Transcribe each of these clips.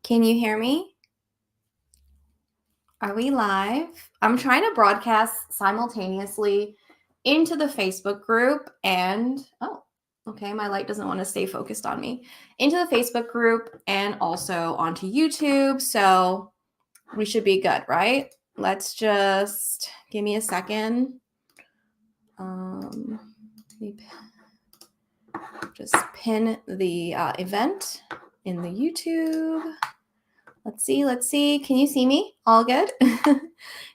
Can you hear me? Are we live? I'm trying to broadcast simultaneously into the Facebook group okay, my light doesn't want to stay focused on me. Into the Facebook group and also onto YouTube. So we should be good, right? Let's just give me a second. Let me just pin the event in the YouTube. Let's see. Can you see me? All good?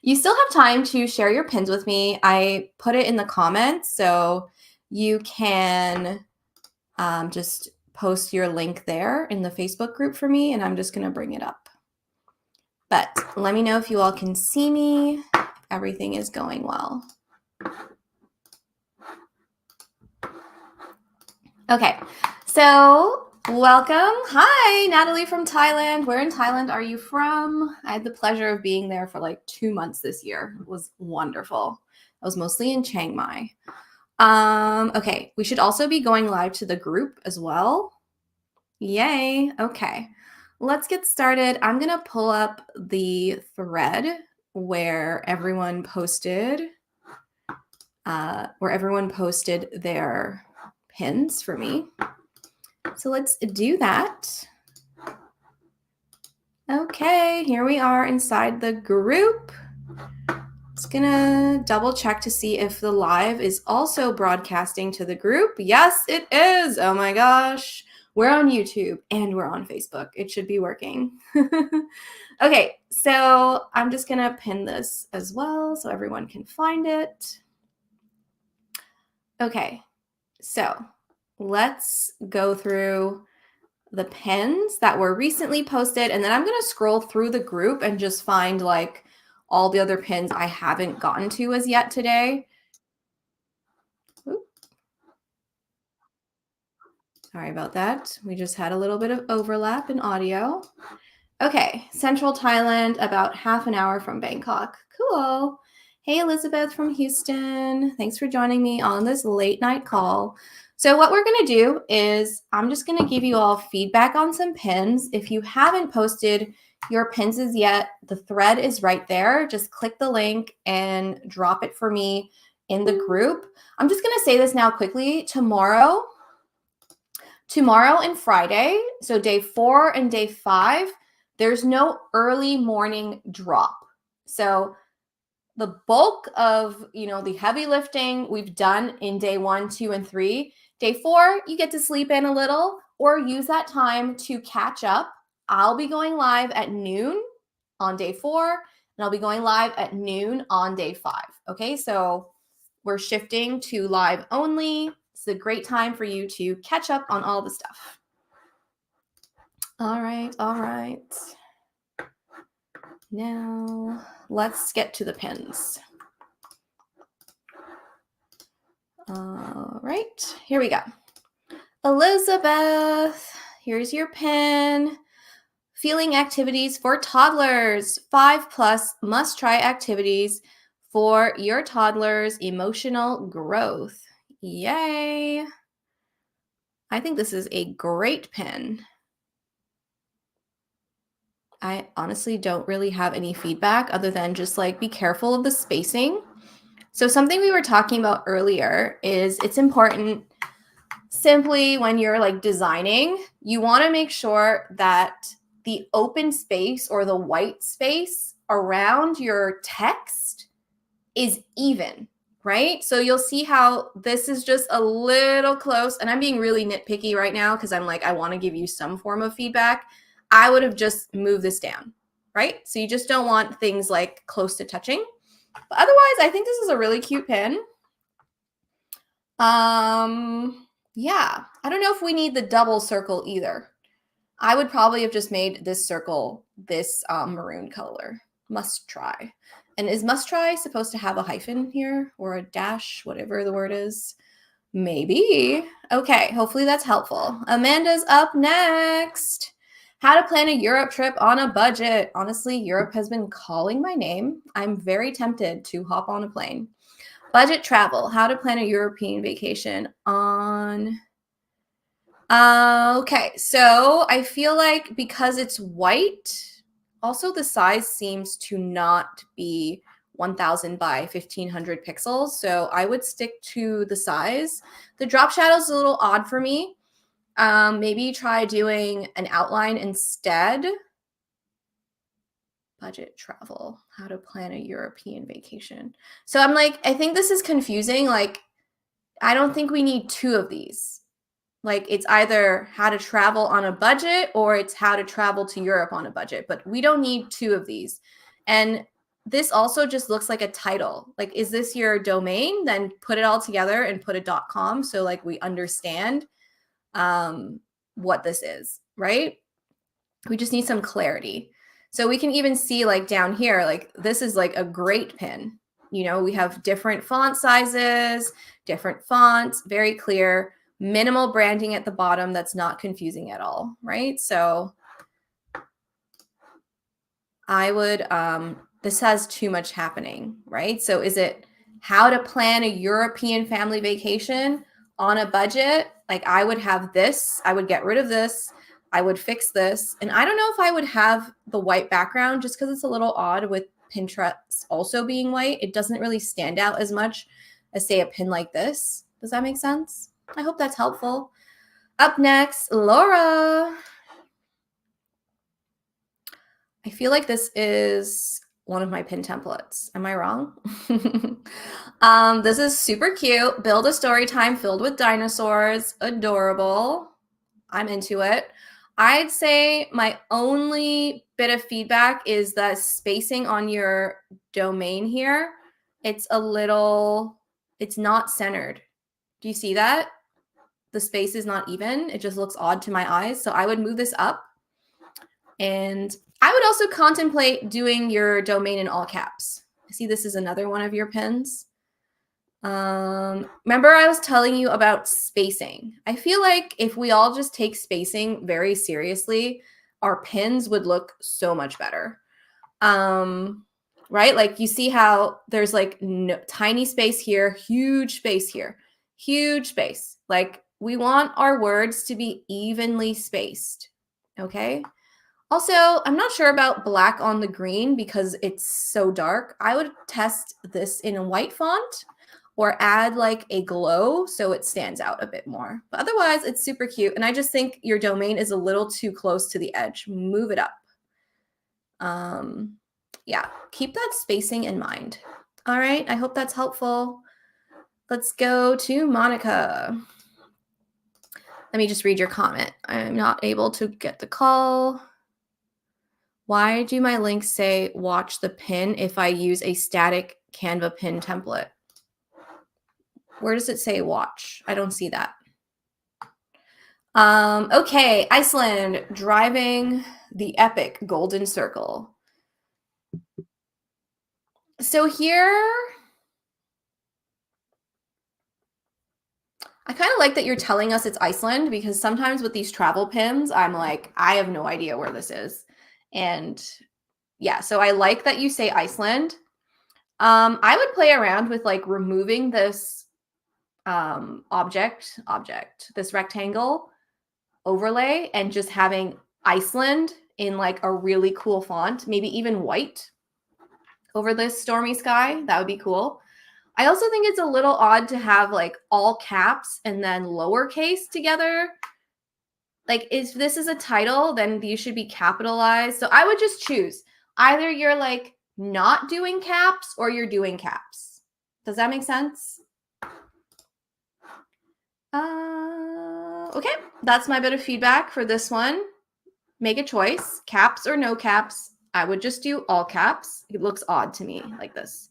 You still have time to share your pins with me. I put it in the comments, so you can just post your link there in the Facebook group for me, and I'm just going to bring it up. But let me know if you all can see me. Everything is going well. Okay, so welcome. Hi, Natalie from Thailand. Where in Thailand are you from? I had the pleasure of being there for like 2 months this year. It was wonderful. I was mostly in Chiang Mai. Okay, we should also be going live to the group as well. Yay. Okay, let's get started. I'm going to pull up the thread where everyone posted their pins for me. So let's do that. Okay, here we are inside the group. Just gonna double check to see if the live is also broadcasting to the group. Yes, it is. Oh my gosh. We're on YouTube and we're on Facebook. It should be working. Okay, so I'm just gonna pin this as well so everyone can find it. Okay, so let's go through the pins that were recently posted, and then I'm going to scroll through the group and just find like all the other pins I haven't gotten to as yet today. Oops. Sorry about that. We just had a little bit of overlap in audio. Okay, Central Thailand, about half an hour from Bangkok. Cool. Hey, Elizabeth from Houston. Thanks for joining me on this late night call. So what we're going to do is I'm just going to give you all feedback on some pins. If you haven't posted your pins as yet, the thread is right there. Just click the link and drop it for me in the group. I'm just going to say this now quickly. Tomorrow and Friday, so day 4 and day 5, there's no early morning drop. So the bulk of, the heavy lifting we've done in day 1, 2, and 3. Day 4, you get to sleep in a little or use that time to catch up. I'll be going live at noon on day 4, and I'll be going live at noon on day 5. Okay, so we're shifting to live only. It's a great time for you to catch up on all the stuff. All right. Now, let's get to the pins. All right, here we go. Elizabeth, here's your pin. Feeling activities for toddlers. 5+ must-try activities for your toddler's emotional growth. Yay. I think this is a great pin. I honestly don't really have any feedback other than just like be careful of the spacing. So something we were talking about earlier is it's important simply when you're like designing, you want to make sure that the open space or the white space around your text is even, right? So you'll see how this is just a little close, and I'm being really nitpicky right now because I'm like, I want to give you some form of feedback. I would have just moved this down, right? So you just don't want things like close to touching. But otherwise, I think this is a really cute pin. Yeah, I don't know if we need the double circle either. I would probably have just made this circle this maroon color. Must try. And is must try supposed to have a hyphen here or a dash, whatever the word is? Maybe. Okay, hopefully that's helpful. Amanda's up next. How to plan a Europe trip on a budget. Honestly, Europe has been calling my name. I'm very tempted to hop on a plane. Budget travel. How to plan a European vacation on Okay, so I feel like because it's white, also the size seems to not be 1000 by 1500 pixels. So I would stick to the size. The drop shadow is a little odd for me. Maybe try doing an outline instead. Budget travel, how to plan a European vacation. So I'm like, I think this is confusing. Like, I don't think we need two of these. Like, it's either how to travel on a budget or it's how to travel to Europe on a budget, but we don't need two of these. And this also just looks like a title. Like, is this your domain? Then put it all together and put a .com so like we understand what this is, right? We just need some clarity. So we can even see like down here, like this is like a great pin. You know, we have different font sizes, different fonts, very clear, minimal branding at the bottom that's not confusing at all, right? So I would, this has too much happening, right? So is it how to plan a European family vacation on a budget? Like I would have this, I would get rid of this, I would fix this. And I don't know if I would have the white background just because it's a little odd with Pinterest also being white. It doesn't really stand out as much as say a pin like this. Does that make sense? I hope that's helpful. Up next, Laura. I feel like this is one of my pin templates. Am I wrong? This is super cute. Build a story time filled with dinosaurs. Adorable. I'm into it. I'd say my only bit of feedback is the spacing on your domain here. It's not centered. Do you see that? The space is not even. It just looks odd to my eyes. So I would move this up. And I would also contemplate doing your domain in all caps. I see this is another one of your pins. Remember I was telling you about spacing. I feel like if we all just take spacing very seriously, our pins would look so much better. Right? Like you see how there's like tiny space here, huge space here, huge space. Like we want our words to be evenly spaced. Okay. Also, I'm not sure about black on the green because it's so dark. I would test this in a white font or add like a glow so it stands out a bit more. But otherwise, it's super cute. And I just think your domain is a little too close to the edge. Move it up. Yeah, keep that spacing in mind. All right, I hope that's helpful. Let's go to Monica. Let me just read your comment. I'm not able to get the call. Why do my links say watch the pin if I use a static Canva pin template? Where does it say watch? I don't see that. Okay, Iceland, driving the epic golden circle. So here, I kind of like that you're telling us it's Iceland because sometimes with these travel pins, I'm like, I have no idea where this is. And yeah, so I like that you say Iceland. I would play around with like removing this this rectangle overlay and just having Iceland in like a really cool font, maybe even white over this stormy sky. That would be cool. I also think it's a little odd to have like all caps and then lowercase together. Like if this is a title, then these should be capitalized. So I would just choose either you're like not doing caps or you're doing caps. Does that make sense? Okay, that's my bit of feedback for this one. Make a choice, caps or no caps. I would just do all caps. It looks odd to me like this.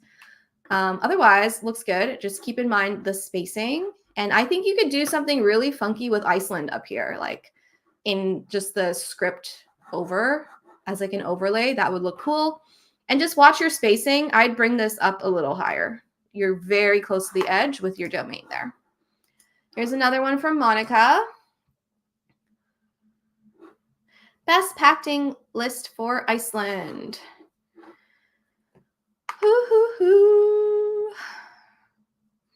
Otherwise, looks good. Just keep in mind the spacing. And I think you could do something really funky with Iceland up here, like in just the script over as like an overlay. That would look cool. And just watch your spacing. I'd bring this up a little higher. You're very close to the edge with your domain there. Here's another one from Monica. Best packing list for Iceland.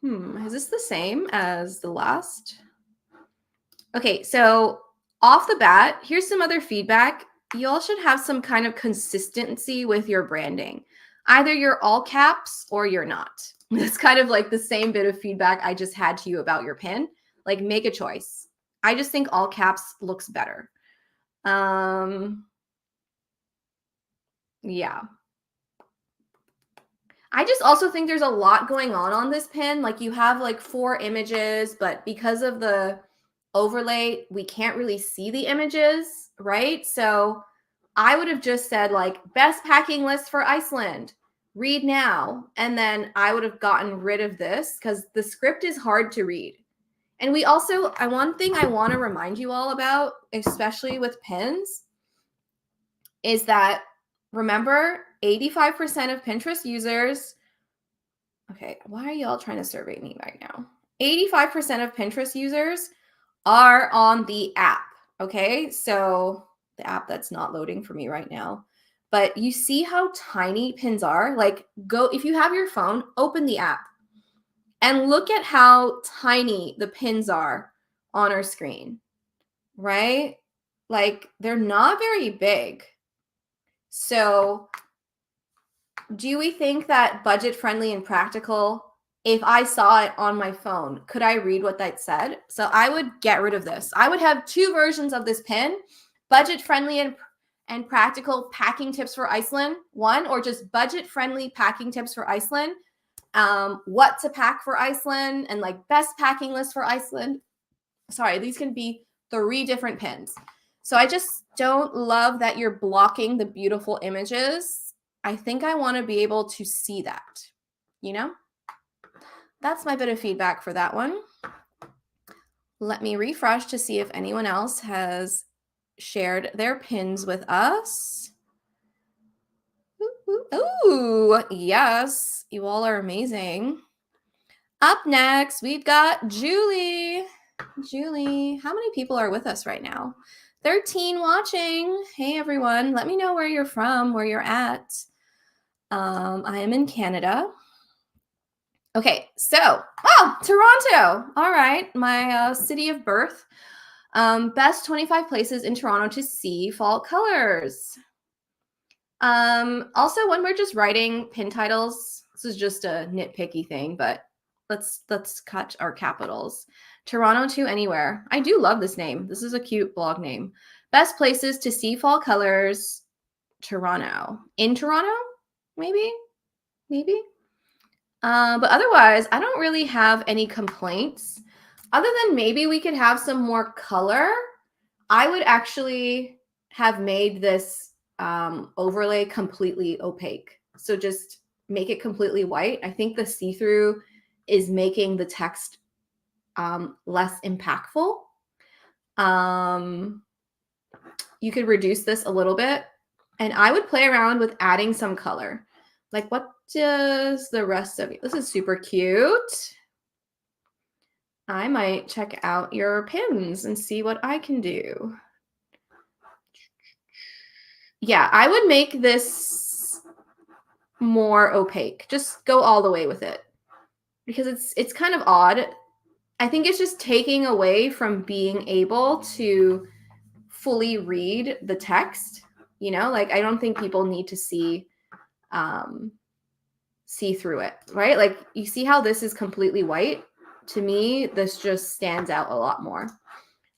Is this the same as the last? Okay, so off the bat, here's some other feedback. You all should have some kind of consistency with your branding. Either you're all caps or you're not. That's kind of like the same bit of feedback I just had to you about your pin. Like, make a choice. I just think all caps looks better. Yeah. I just also think there's a lot going on this pin. Like, you have like 4 images, but because of the overlay, we can't really see the images, right? So I would have just said like best packing list for Iceland, read now. And then I would have gotten rid of this because the script is hard to read. And we also, one thing I want to remind you all about, especially with pins, is that remember 85% of Pinterest users, okay, why are y'all trying to survey me right now? 85% of Pinterest users are on the app, okay? So the app that's not loading for me right now. But you see how tiny pins are? Like, go, if you have your phone, open the app and look at how tiny the pins are on our screen, right? Like, they're not very big. So do we think that budget friendly and practical, if I saw it on my phone, could I read what that said? So I would get rid of this. I would have 2 versions of this pin, budget friendly and practical packing tips for Iceland, 1, or just budget friendly packing tips for Iceland, what to pack for Iceland, and like best packing list for Iceland. Sorry, these can be 3 different pins. So I just don't love that you're blocking the beautiful images. I think I want to be able to see that, you know? That's my bit of feedback for that one. Let me refresh to see if anyone else has shared their pins with us. Ooh, yes, you all are amazing. Up next, we've got Julie. Julie, how many people are with us right now? 13 watching. Hey, everyone. Let me know where you're from, where you're at. I am in Canada. Okay, so, Toronto. All right, my city of birth. Best 25 places in Toronto to see fall colors. Also, when we're just writing pin titles, this is just a nitpicky thing, but let's cut our capitals. Toronto to anywhere. I do love this name. This is a cute blog name. Best places to see fall colors. Toronto. In Toronto? Maybe. But otherwise, I don't really have any complaints. Other than maybe we could have some more color. I would actually have made this overlay completely opaque. So just make it completely white. I think the see-through is making the text less impactful. You could reduce this a little bit, and I would play around with adding some color. Like, what does the rest of it? This is super cute. I might check out your pins and see what I can do. Yeah, I would make this more opaque. Just go all the way with it, because it's kind of odd. I think it's just taking away from being able to fully read the text, you know? Like, I don't think people need to see through it, right? Like, you see how this is completely white? To me, this just stands out a lot more.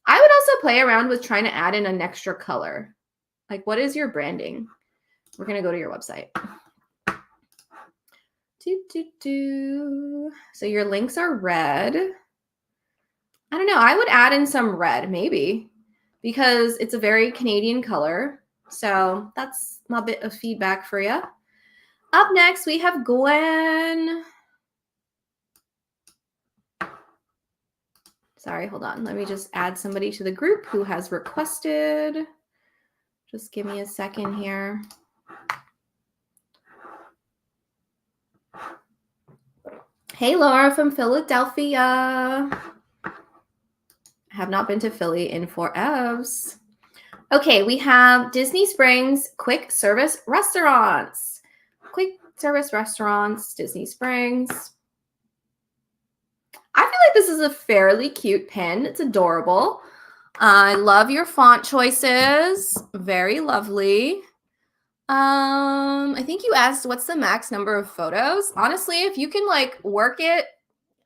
I would also play around with trying to add in an extra color. Like, what is your branding? We're going to go to your website. So your links are red. I don't know. I would add in some red, maybe, because it's a very Canadian color. So that's my bit of feedback for you. Up next, we have Gwen. Sorry, hold on. Let me just add somebody to the group who has requested. Just give me a second here. Hey, Laura from Philadelphia. I have not been to Philly in forever. Okay, we have Disney Springs quick service restaurants. Quick service restaurants, Disney Springs. I feel like this is a fairly cute pin. It's adorable. I love your font choices. Very lovely. I think you asked what's the max number of photos. Honestly, if you can like work it.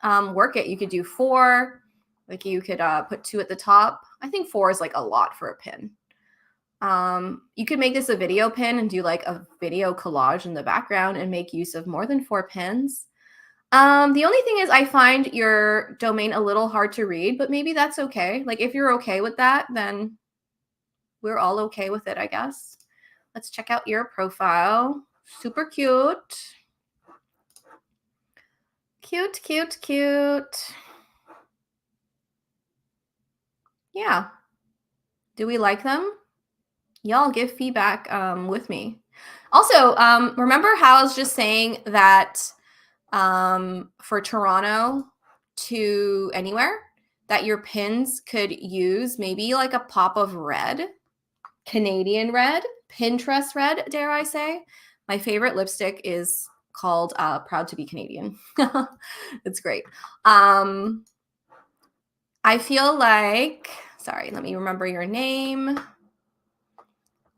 You could do 4. Like you could put 2 at the top. I think 4 is like a lot for a pin. You could make this a video pin and do like a video collage in the background and make use of more than 4 pins. The only thing is I find your domain a little hard to read, but maybe that's okay. Like if you're okay with that, then we're all okay with it, I guess. Let's check out your profile. Super cute. Cute, cute, cute. Yeah. Do we like them? Y'all give feedback with me. Also, remember how I was just saying that for Toronto to anywhere, that your pins could use maybe like a pop of red, Canadian red, Pinterest red, dare I say. My favorite lipstick is called Proud to be Canadian. It's great. I feel like, sorry, let me remember your name.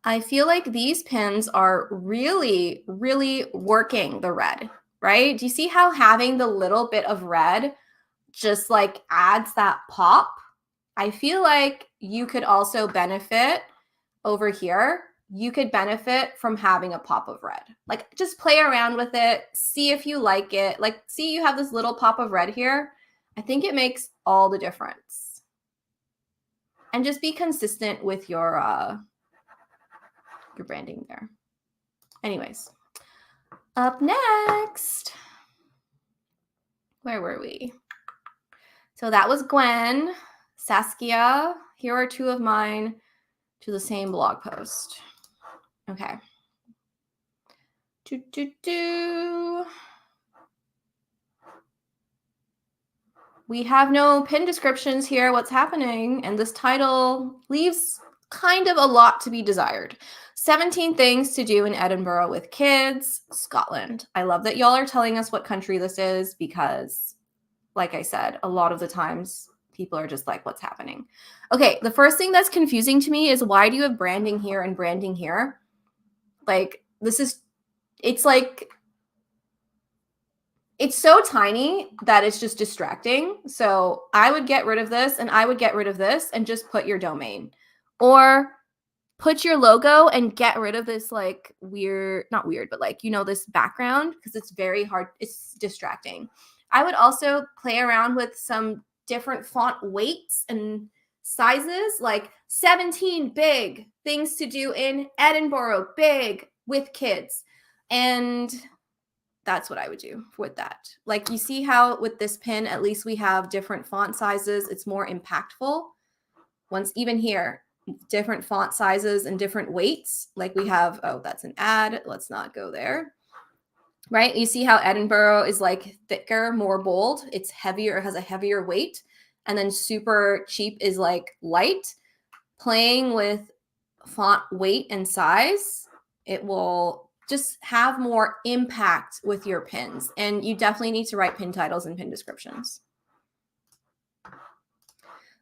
I feel like these pins are really, really working the red, right? Do you see how having the little bit of red just like adds that pop? I feel like you could also benefit over here. You could benefit from having a pop of red. Like just play around with it, see if you like it. Like see you have this little pop of red here. I think it makes all the difference. And just be consistent with your branding there. Anyways, up next, where were we? So that was Gwen, Saskia. Here are 2 of mine to the same blog post. Okay. We have no pin descriptions here. What's happening? And this title leaves kind of a lot to be desired. 17 things to do in Edinburgh with kids, Scotland. I love that y'all are telling us what country this is because, like I said, a lot of the times people are just like, what's happening? Okay, the first thing that's confusing to me is why do you have branding here and branding here? Like, it's like, it's so tiny that it's just distracting. So I would get rid of this and I would get rid of this and just put your domain. Or put your logo and get rid of this like weird, not weird, but like, this background because it's very hard. It's distracting. I would also play around with some different font weights and sizes, like 17 big things to do in Edinburgh, big with kids. And that's what I would do with that. Like you see how with this pin, at least we have different font sizes. It's more impactful. Once even here, different font sizes and different weights. Like we have, oh, that's an ad. Let's not go there. Right? You see how Edinburgh is like thicker, more bold. It's heavier, it has a heavier weight. And then super cheap is like light. Playing with font weight and size, it will just have more impact with your pins. And you definitely need to write pin titles and pin descriptions.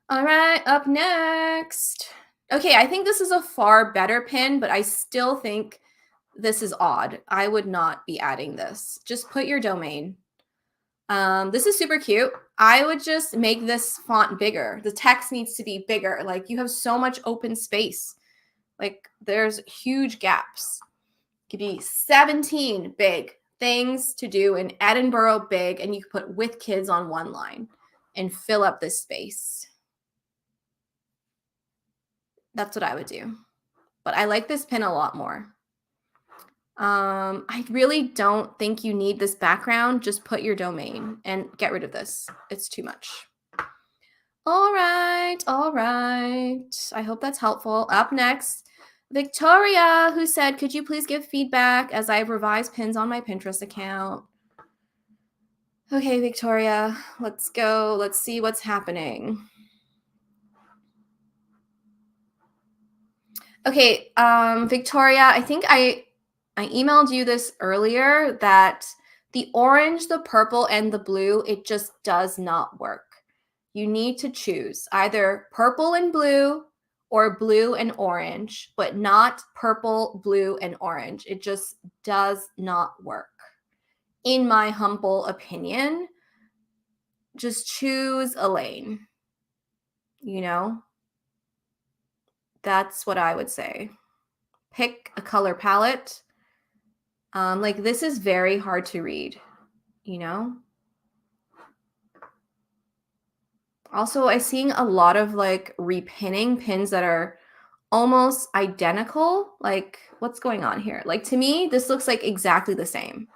All right, up next. Okay, I think this is a far better pin, but I still think this is odd. I would not be adding this. Just put your domain. This is super cute. I would just make this font bigger. The text needs to be bigger. Like you have so much open space. Like there's huge gaps. Could be 17 big things to do in Edinburgh big, and you could put with kids on one line and fill up this space. That's what I would do. But I like this pin a lot more. I really don't think you need this background. Just put your domain and get rid of this. It's too much. All right. All right. I hope that's helpful. Up next, Victoria, who said, could you please give feedback as I've revised pins on my Pinterest account? Okay, Victoria, let's go. Let's see what's happening. Okay, Victoria, I think I emailed you this earlier that the orange, the purple, and the blue, it just does not work. You need to choose either purple and blue or blue and orange, but not purple, blue, and orange. It just does not work. In my humble opinion, just choose a lane. You know, that's what I would say. Pick a color palette. Like this is very hard to read, you know? Also, I'm seeing a lot of like repinning pins that are almost identical. Like what's going on here? Like to me, this looks like exactly the same.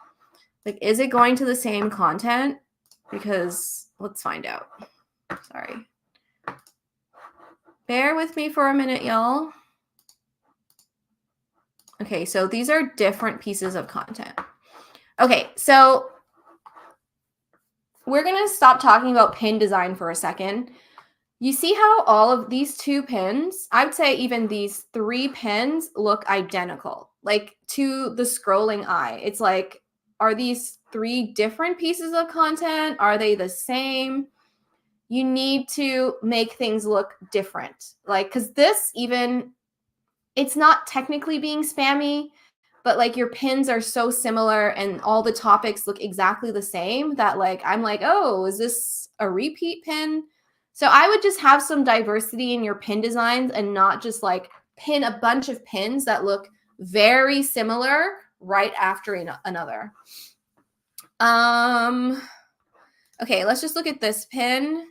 Like, is it going to the same content? Because let's find out. Sorry. Bear with me for a minute, y'all. Okay, so these are different pieces of content. Okay, so we're going to stop talking about pin design for a second. You see how all of these 2 pins, I would say even these 3 pins look identical, like to the scrolling eye. It's like, are these 3 different pieces of content? Are they the same? You need to make things look different. Like, because this even, it's not technically being spammy, but like your pins are so similar and all the topics look exactly the same that like, I'm like, oh, is this a repeat pin? So I would just have some diversity in your pin designs and not just like pin a bunch of pins that look very similar right after another. Okay, let's just look at this pin.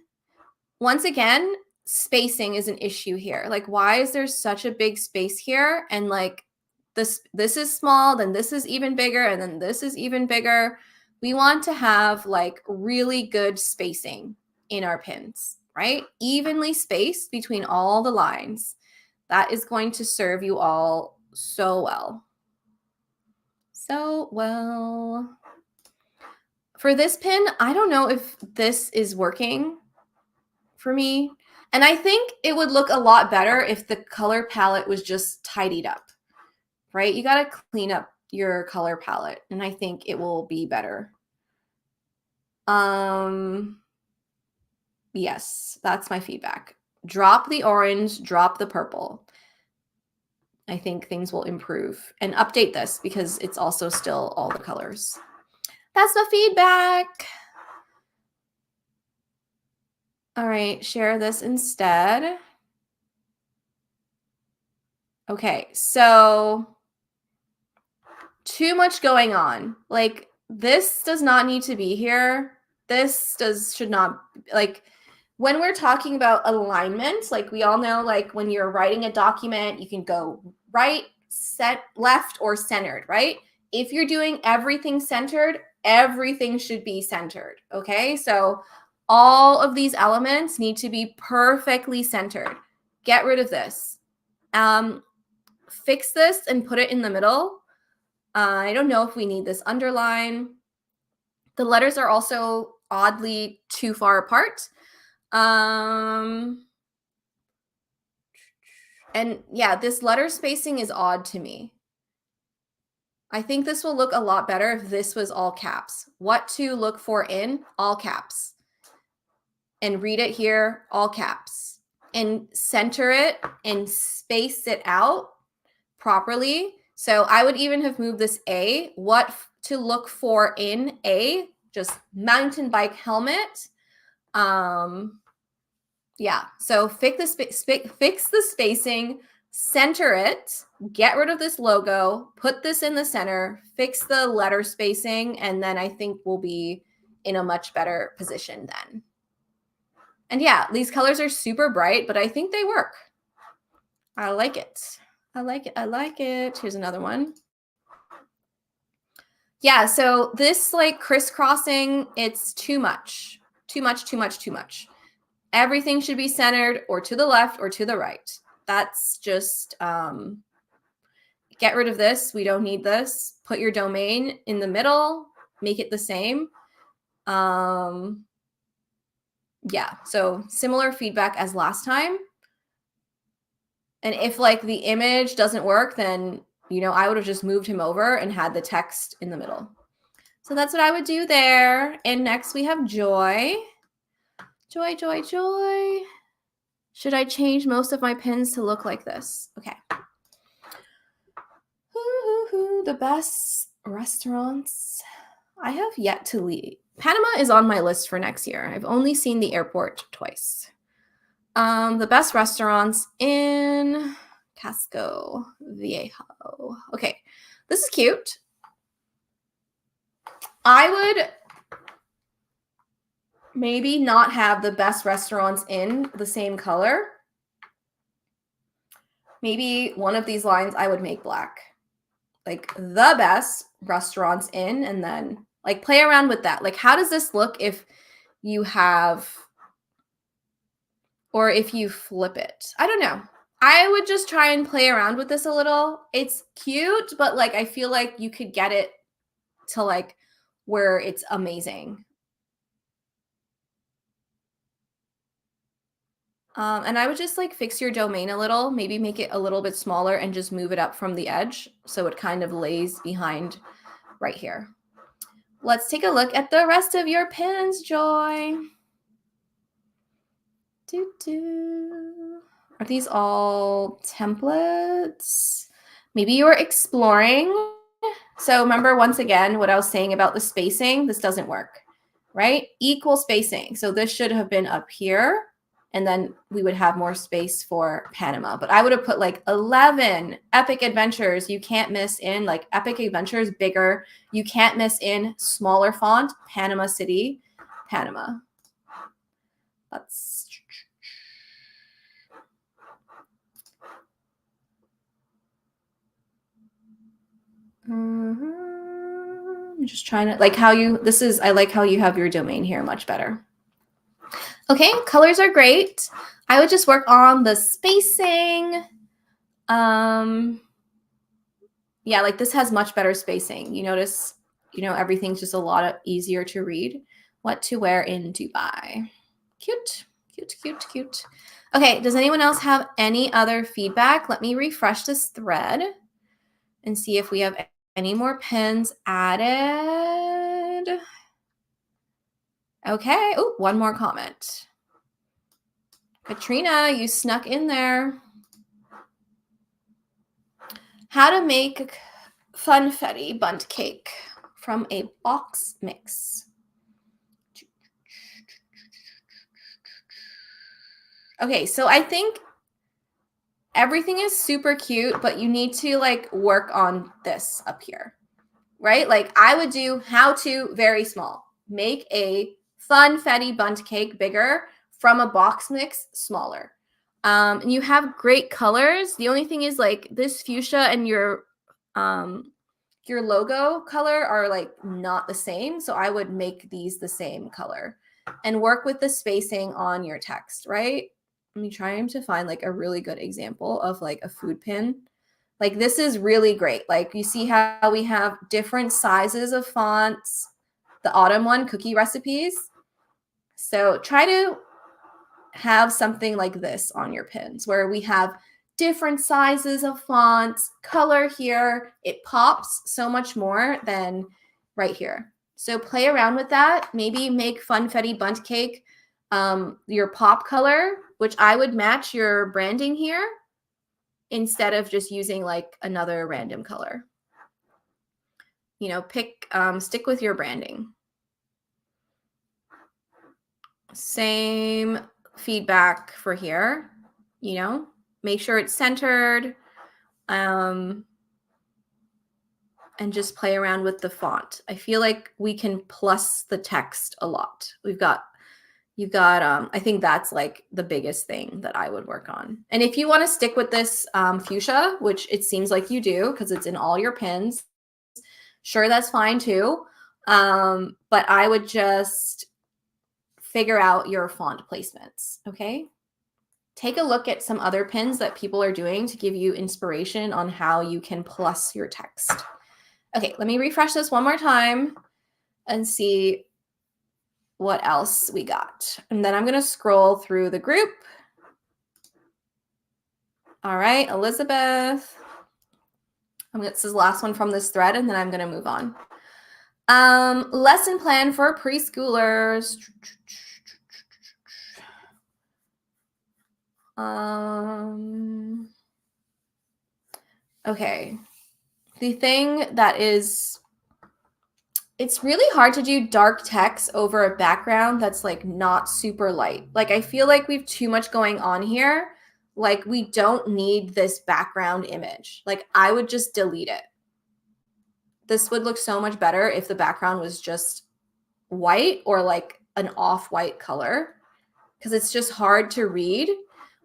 Once again, spacing is an issue here. Like, why is there such a big space here? And like this is small, then this is even bigger, and then this is even bigger. We want to have like really good spacing in our pins, right? Evenly spaced between all the lines. That is going to serve you all so well. So well. For this pin, I don't know if this is working for me. And I think it would look a lot better if the color palette was just tidied up, right? You got to clean up your color palette, and I think it will be better. Yes, that's my feedback. Drop the orange, drop the purple. I think things will improve, and update this because it's also still all the colors. That's the feedback. All right, share this instead. Okay, so too much going on. Like this does not need to be here. This should not, like when we're talking about alignment, like we all know, like when you're writing a document, you can go right, left, or centered, right? If you're doing everything centered, everything should be centered. Okay, so all of these elements need to be perfectly centered. Get rid of this. Fix this and put it in the middle. I don't know if we need this underline. The letters are also oddly too far apart. And yeah, this letter spacing is odd to me. I think this will look a lot better if this was all caps. What to look for in all caps. And read it here, all caps. And center it and space it out properly. So I would even have moved this A. What to look for in A, just mountain bike helmet. Yeah, so fix the spacing, center it, get rid of this logo, put this in the center, fix the letter spacing, and then I think we'll be in a much better position then. And yeah, these colors are super bright, but I think they work. I like it. I like it. I like it. Here's another one. Yeah, so this like crisscrossing, it's too much. Too much, too much, too much. Everything should be centered or to the left or to the right. That's just, get rid of this. We don't need this. Put your domain in the middle, make it the same. Yeah, so similar feedback as last time. And if like the image doesn't work, then, you know, I would have just moved him over and had the text in the middle. So that's what I would do there. And next we have Joy. Joy, joy, joy. Should I change most of my pins to look like this? Okay. The best restaurants. I have yet to leave. Panama is on my list for next year. I've only seen the airport twice. The best restaurants in Casco Viejo. Okay, this is cute. I would maybe not have the best restaurants in the same color. Maybe one of these lines I would make black. Like the best restaurants in, and then like play around with that. Like, how does this look if you have, or if you flip it? I don't know. I would just try and play around with this a little. It's cute, but like I feel like you could get it to like where it's amazing. And I would just like fix your domain a little, maybe make it a little bit smaller and just move it up from the edge so it kind of lays behind right here. Let's take a look at the rest of your pins, Joy. Are these all templates? Maybe you're exploring. So remember, once again, what I was saying about the spacing, this doesn't work, right? Equal spacing. So this should have been up here, and then we would have more space for Panama. But I would have put like 11 epic adventures you can't miss in, like epic adventures bigger. You can't miss in smaller font, Panama City, Panama. Let's I'm just trying to like how you, this is, I like how you have your domain here much better. Okay, colors are great. I would just work on the spacing. Yeah, like this has much better spacing. You notice, you know, everything's just a lot easier to read. What to wear in Dubai. Cute, cute, cute, cute. Okay, does anyone else have any other feedback? Let me refresh this thread and see if we have any more pins added. Okay. Oh, one more comment. Katrina, you snuck in there. How to make funfetti bundt cake from a box mix. Okay, so I think everything is super cute, but you need to like work on this up here, right? Like I would do how to very small. Make a funfetti bundt cake bigger, from a box mix smaller. And you have great colors. The only thing is like this fuchsia and your logo color are like not the same. So I would make these the same color and work with the spacing on your text, right? I'm trying to find like a really good example of like a food pin. Like this is really great. Like you see how we have different sizes of fonts. The autumn one, cookie recipes. So try to have something like this on your pins where we have different sizes of fonts, color here. It pops so much more than right here. So play around with that. Maybe make funfetti bundt cake your pop color, which I would match your branding here instead of just using like another random color. You know, stick with your branding. Same feedback for here, you know, make sure it's centered, and just play around with the font. I feel like we can plus the text a lot. You've got I think that's like the biggest thing that I would work on. And if you want to stick with this fuchsia, which it seems like you do because it's in all your pins, sure, that's fine too. But I would just figure out your font placements, okay? Take a look at some other pins that people are doing to give you inspiration on how you can plus your text. Okay, let me refresh this one more time and see what else we got. And then I'm going to scroll through the group. All right, Elizabeth. This is the last one from this thread, and then I'm going to move on. Lesson plan for preschoolers. Okay. The thing that is, it's really hard to do dark text over a background that's like not super light. Like I feel like we have too much going on here. Like we don't need this background image. Like I would just delete it. This would look so much better if the background was just white or like an off-white color, because it's just hard to read.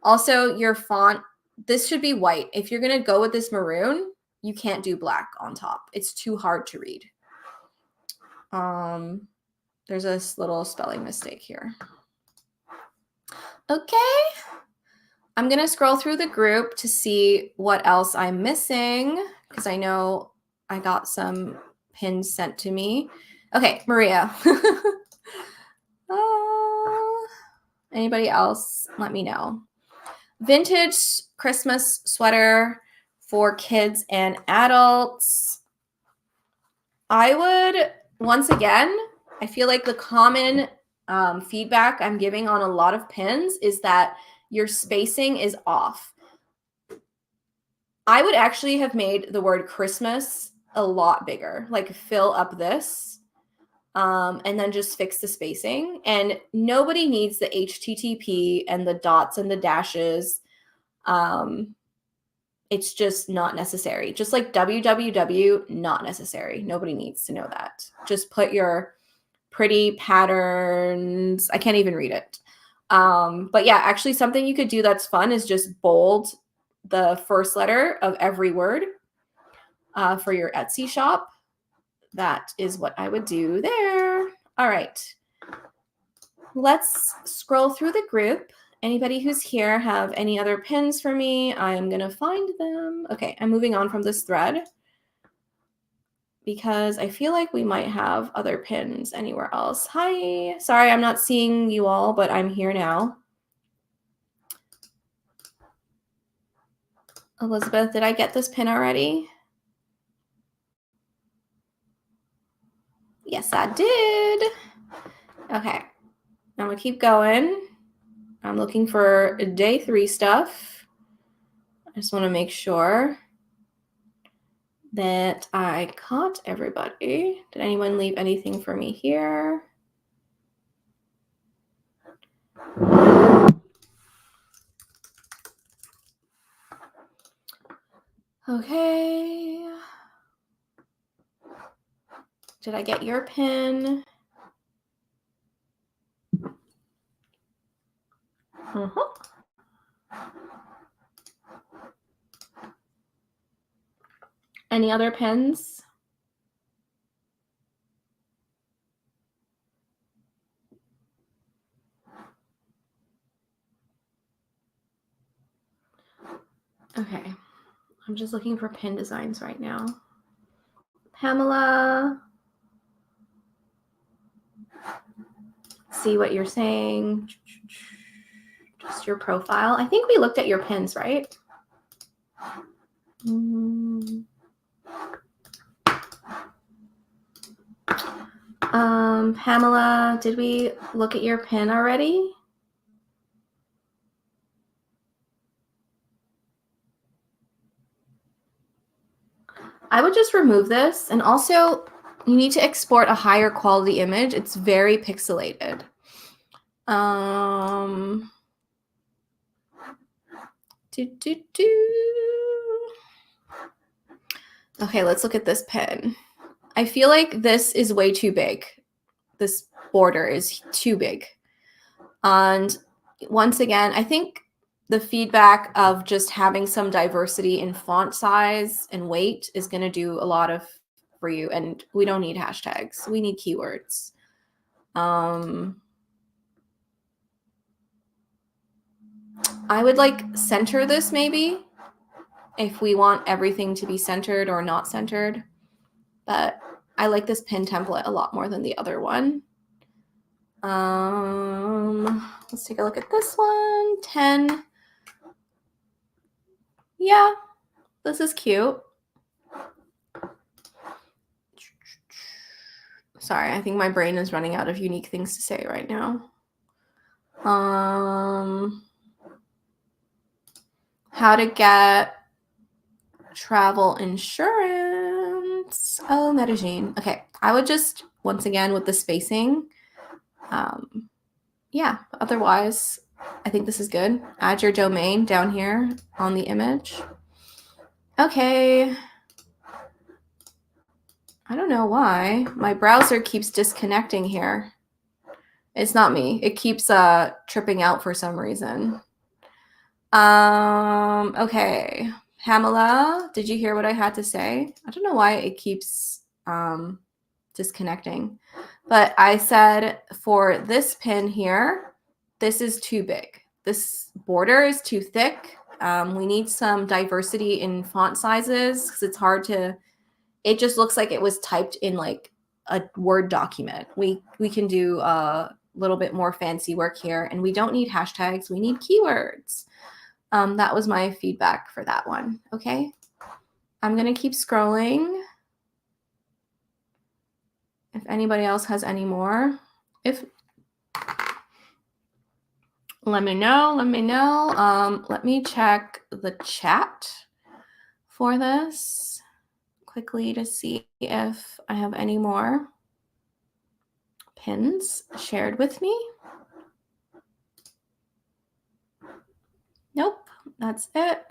Also, your font, this should be white. If you're going to go with this maroon, you can't do black on top. It's too hard to read. There's this little spelling mistake here. Okay. I'm going to scroll through the group to see what else I'm missing, because I know I got some pins sent to me. Okay, Maria. Anybody else? Let me know. Vintage Christmas sweater for kids and adults. I would, once again, I feel like the common feedback I'm giving on a lot of pins is that your spacing is off. I would actually have made the word Christmas a lot bigger, like fill up this. And then just fix the spacing. And nobody needs the HTTP and the dots and the dashes. It's just not necessary. Just like www, not necessary. Nobody needs to know that. Just put your pretty patterns. I can't even read it. But yeah, actually something you could do that's fun is just bold the first letter of every word for your Etsy shop. That is what I would do there. All right. Let's scroll through the group. Anybody who's here have any other pins for me? I'm going to find them. Okay, I'm moving on from this thread because I feel like we might have other pins anywhere else. Hi. Sorry, I'm not seeing you all, but I'm here now. Elizabeth, did I get this pin already? Yes, I did. Okay, I'm going to keep going. I'm looking for day 3 stuff. I just want to make sure that I caught everybody. Did anyone leave anything for me here? Okay. Did I get your pin? Any other pins? Okay. I'm just looking for pin designs right now. Pamela. See what you're saying. Just your profile. I think we looked at your pins, right? Pamela, did we look at your pin already? I would just remove this. And also, you need to export a higher quality image. It's very pixelated. Okay, let's look at this pen. I feel like this is way too big. This border is too big. And once again, I think the feedback of just having some diversity in font size and weight is going to do a lot of for you. And we don't need hashtags. We need keywords. I would like center this maybe if we want everything to be centered or not centered. But I like this pin template a lot more than the other one. Let's take a look at this one. 10. Yeah, this is cute. Sorry, I think my brain is running out of unique things to say right now. how to get travel insurance. Oh, Medellin. Okay, I would just, once again, with the spacing, yeah, otherwise, I think this is good. Add your domain down here on the image. Okay. I don't know why. My browser keeps disconnecting here. It's not me. It keeps tripping out for some reason. Okay. Pamela, did you hear what I had to say? I don't know why it keeps disconnecting. But I said for this pin here, this is too big. This border is too thick. We need some diversity in font sizes because it's hard to, it just looks like it was typed in like a Word document. We can do a little bit more fancy work here, and we don't need hashtags. We need keywords. That was my feedback for that one. Okay. I'm going to keep scrolling. If anybody else has any more, let me know. Let me check the chat for this quickly to see if I have any more pins shared with me. Nope, that's it.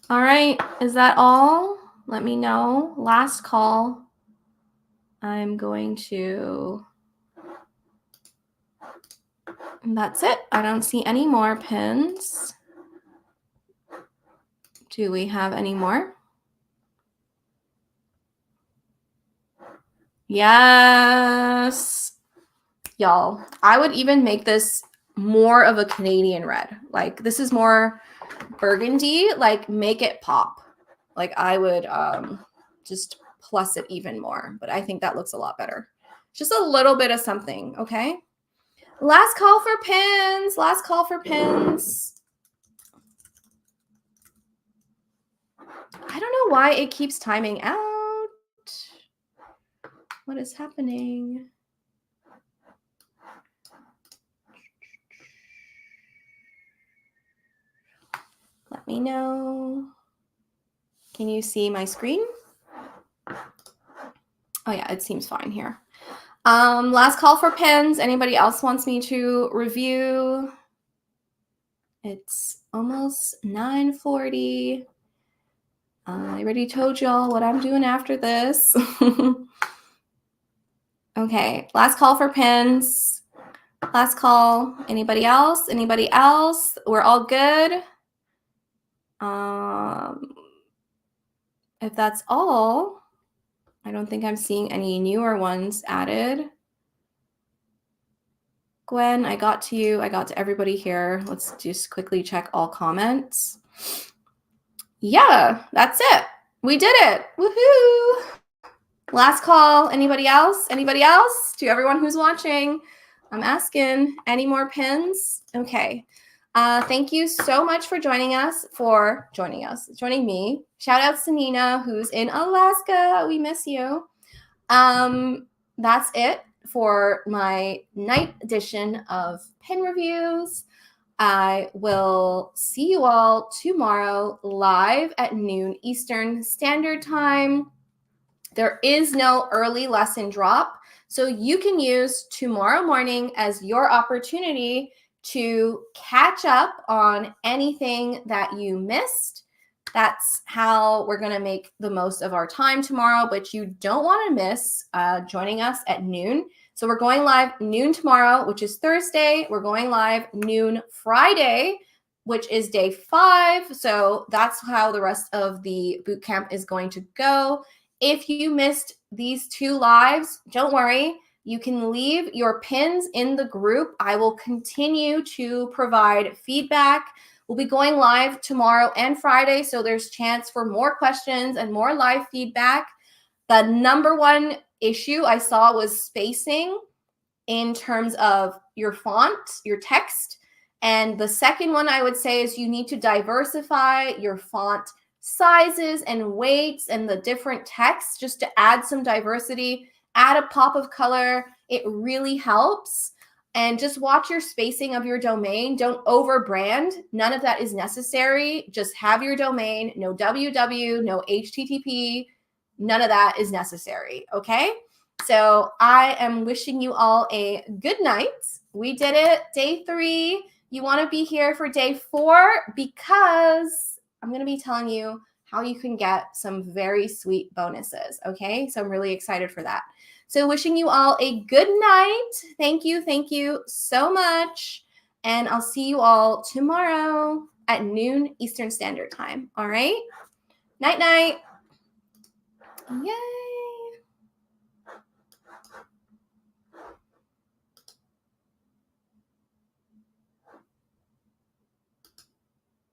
All right, is that all? Let me know. Last call. I'm going to, and that's it. I don't see any more pins. Do we have any more? Yes. Y'all, I would even make this more of a Canadian red. Like this is more burgundy, like make it pop. Like I would just plus it even more, but I think that looks a lot better. Just a little bit of something, okay? Last call for pins. Last call for pins. I don't know why it keeps timing out. What is happening? Let me know. Can you see my screen? Oh yeah, it seems fine here. Last call for pins. Anybody else wants me to review? It's almost 9:40. I already told y'all what I'm doing after this. Okay, last call for pins. Last call. Anybody else? Anybody else? We're all good. If that's all, I don't think I'm seeing any newer ones added. Gwen, I got to you. I got to everybody here. Let's just quickly check all comments. Yeah, that's it. We did it. Woohoo! Last call. Anybody else? Anybody else? To everyone who's watching, I'm asking, any more pins? Okay. Thank you so much for joining me. Shout out to Nina, who's in Alaska. We miss you. That's it for my night edition of pin reviews. I will see you all tomorrow live at noon Eastern Standard Time. There is no early lesson drop, so you can use tomorrow morning as your opportunity to catch up on anything that you missed. That's how we're going to make the most of our time tomorrow, but you don't want to miss joining us at noon. So we're going live noon tomorrow, which is Thursday. We're going live noon Friday, which is day 5. So that's how the rest of the boot camp is going to go. If you missed these 2 lives, don't worry. You can leave your pins in the group. I will continue to provide feedback. We'll be going live tomorrow and Friday, so there's chance for more questions and more live feedback. The number one issue I saw was spacing in terms of your font, your text. And the second one I would say is you need to diversify your font sizes and weights and the different texts just to add some diversity, add a pop of color. It really helps. And just watch your spacing of your domain. Don't overbrand. None of that is necessary. Just have your domain, no www, no HTTP. None of that is necessary, okay? So I am wishing you all a good night. We did it, day 3. You want to be here for day 4 because I'm going to be telling you how you can get some very sweet bonuses, okay? So I'm really excited for that. So wishing you all a good night. Thank you so much. And I'll see you all tomorrow at noon Eastern Standard Time. All right? Night, night. Yay.